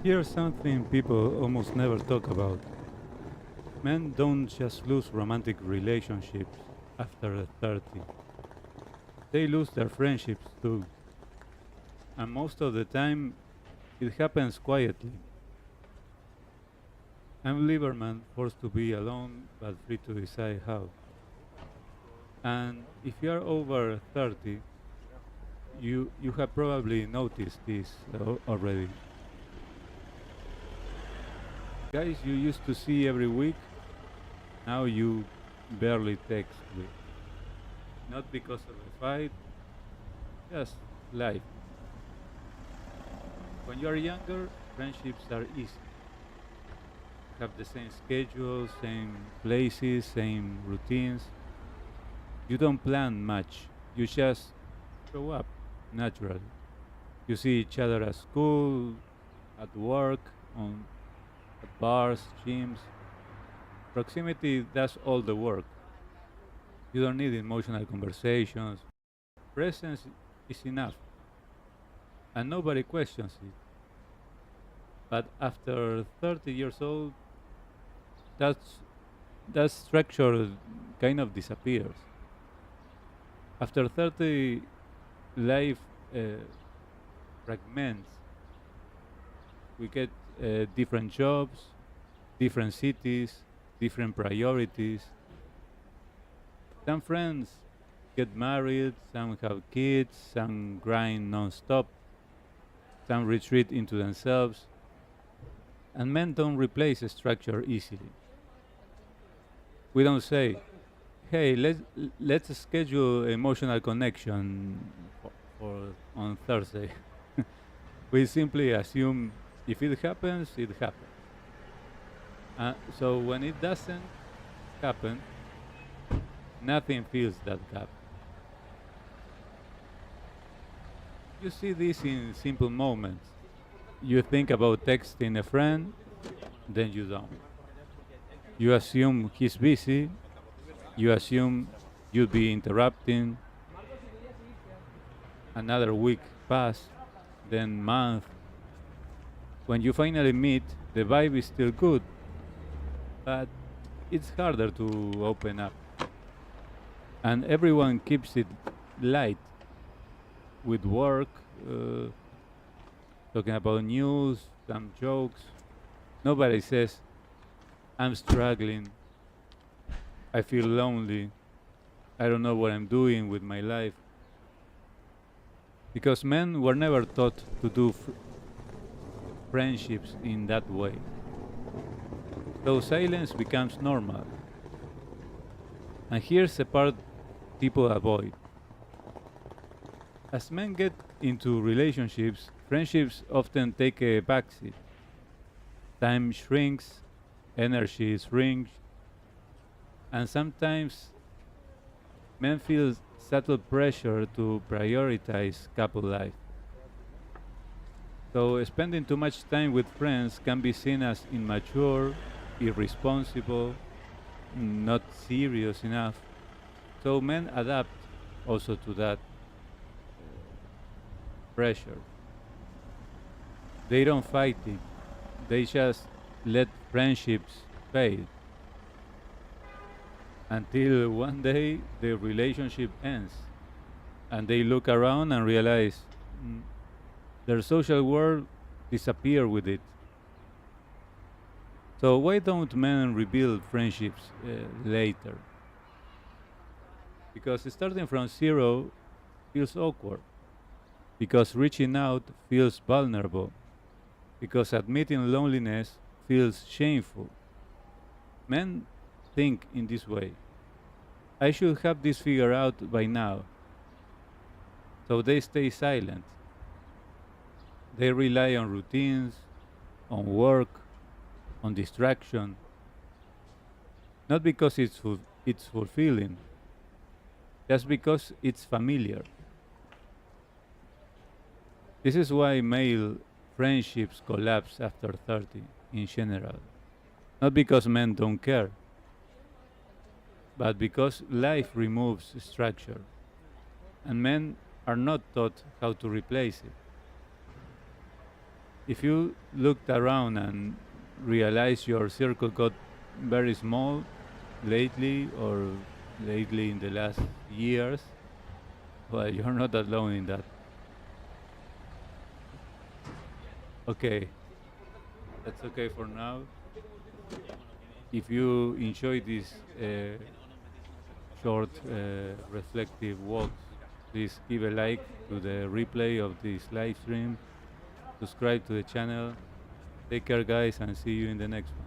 Here's something people almost never talk about. Men don't just lose romantic relationships after 30. They lose their friendships too. And most of the time, it happens quietly. I'm Lieberman, forced to be alone but free to decide how. And if you are over 30, you have probably noticed this already. Guys you used to see every week, now you barely text with. Not because of a fight, just life. When you are younger, friendships are easy. Have the same schedule, same places, same routines. You don't plan much. You just show up naturally. You see each other at school, at work, on at bars, gyms. Proximity does all the work. You don't need emotional conversations. Presence is enough, and nobody questions it. But after 30 years old, that's that structure kind of disappears. After 30, life fragments. We get different jobs, different cities, different priorities. Some friends get married, some have kids, some grind non-stop, some retreat into themselves, and men don't replace a structure easily. We don't say, "Hey, let's schedule emotional connection for on Thursday." We simply assume if it happens, it happens. So when it doesn't happen, nothing fills that gap. You see this in simple moments. You think about texting a friend, then you don't. You assume he's busy, you assume you'll be interrupting, another week pass, then month. When you finally meet, the vibe is still good, but it's harder to open up. And everyone keeps it light with work, uh, talking about news, some jokes. Nobody says, I'm struggling, I feel lonely, I don't know what I'm doing with my life. Because men were never taught to do friendships in that way. So silence becomes normal. And here's the part people avoid. As men get into relationships, friendships often take a backseat. Time shrinks, energy shrinks, and sometimes men feel subtle pressure to prioritize couple life. So spending too much time with friends can be seen as immature, irresponsible, not serious enough. So men adapt also to that pressure. They don't fight it. They just let friendships fade until one day the relationship ends and they look around and realize mm, their social world disappear with it. So why don't men rebuild friendships later? Because starting from zero feels awkward. Because reaching out feels vulnerable. Because admitting loneliness feels shameful. Men think in this way. I should have this figured out by now. So they stay silent. They rely on routines, on work, on distraction, not because it's fulfilling, just because it's familiar. This is why male friendships collapse after 30 in general. Not because men don't care, but because life removes structure, and men are not taught how to replace it. If you looked around and realized your circle got very small lately or lately in the last years, well, you're not alone in that. Okay, that's okay for now. If you enjoy these short reflective walks, please give a like to the replay of this live stream, subscribe to the channel. Take care, guys, and see you in the next one.